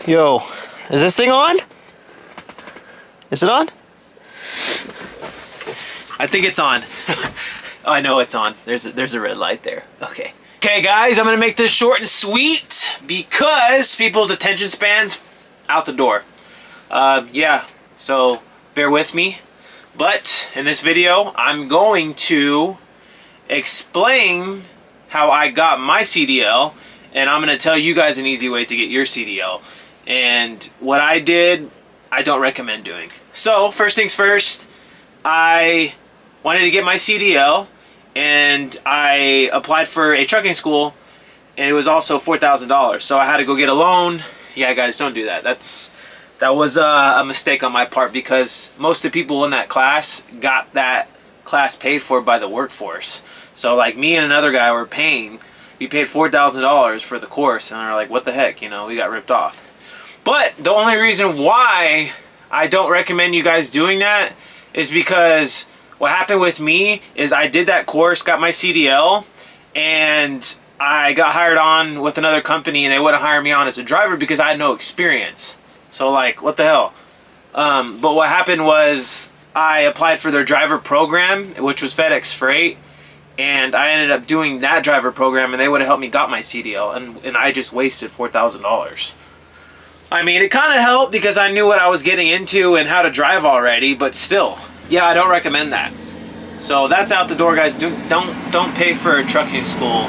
Yo, is this thing on? Is it on? I think it's on. Oh, I know it's on. There's a red light there. Okay. Okay, guys, I'm gonna make this short and sweet because people's attention spans out the door. Yeah, so bear with me. But in this video, I'm going to explain how I got my CDL, and I'm gonna tell you guys an easy way to get your CDL. And what I did, I don't recommend doing. So first things first, I wanted to get my CDL and I applied for a trucking school, and it was also $4,000. So I had to go get a loan. Yeah, guys, don't do that. That was a mistake on my part, because most of the people in that class got that class paid for by the workforce. So like me and another guy were paying, we paid $4,000 for the course, and they're like, what the heck, you know, we got ripped off. But the only reason why I don't recommend you guys doing that is because what happened with me is I did that course, got my CDL, and I got hired on with another company, and they wouldn't hire me on as a driver because I had no experience. So like, what the hell? But what happened was I applied for their driver program, which was FedEx Freight, and I ended up doing that driver program, and they would have helped me got my CDL, and I just wasted $4,000. I mean, it kind of helped because I knew what I was getting into and how to drive already, but still, yeah, I don't recommend that. So that's out the door, guys. Don't pay for a trucking school,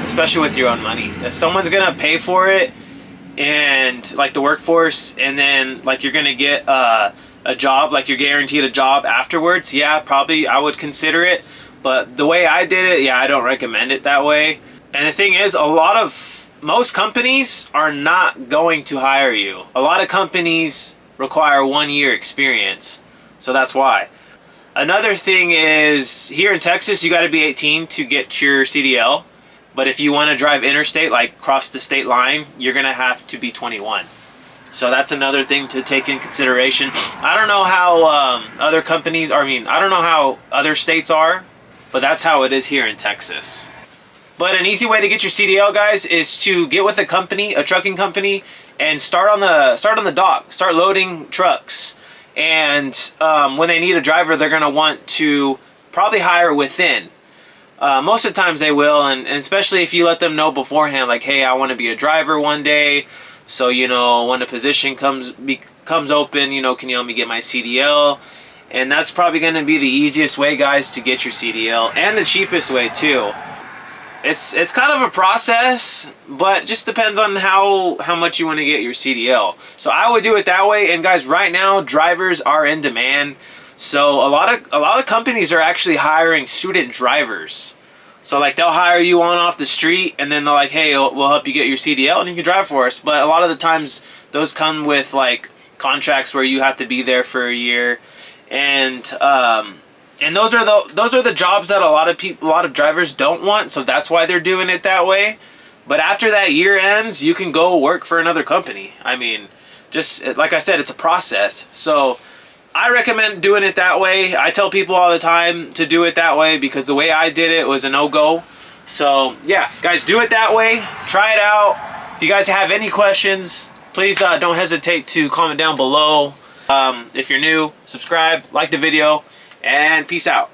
especially with your own money. If someone's gonna pay for it, and like the workforce, and then like you're gonna get a job, like you're guaranteed a job afterwards, yeah, probably I would consider it. But the way I did it, yeah, I don't recommend it that way. And the thing is, most companies are not going to hire you. A lot of companies require 1 year experience, so that's why. Another thing is, here in Texas, you got to be 18 to get your CDL. But if you want to drive interstate, like cross the state line, you're going to have to be 21. So that's another thing to take in consideration. I don't know how other companies, I don't know how other states are, but that's how it is here in Texas. But an easy way to get your CDL, guys, is to get with a company, a trucking company, and start on the dock, start loading trucks. And when they need a driver, they're going to want to probably hire within. Most of the times they will, and especially if you let them know beforehand, like, hey, I want to be a driver one day, so, you know, when the position comes open, you know, can you help me get my CDL? And that's probably going to be the easiest way, guys, to get your CDL, and the cheapest way too. It's kind of a process, but just depends on how much you want to get your CDL. So I would do it that way. And guys, right now drivers are in demand. So a lot of companies are actually hiring student drivers. So like they'll hire you on off the street, and then they're like, hey, we'll help you get your CDL and you can drive for us. But a lot of the times those come with like contracts where you have to be there for a year, and those are the jobs that a lot of drivers don't want. So that's why they're doing it that way. But after that year ends, you can go work for another company. I mean, just like I said, it's a process. So I recommend doing it that way. I tell people all the time to do it that way because the way I did it was a no-go. So yeah, guys, do it that way. Try it out. If you guys have any questions, please don't hesitate to comment down below. If you're new, subscribe, like the video, and peace out.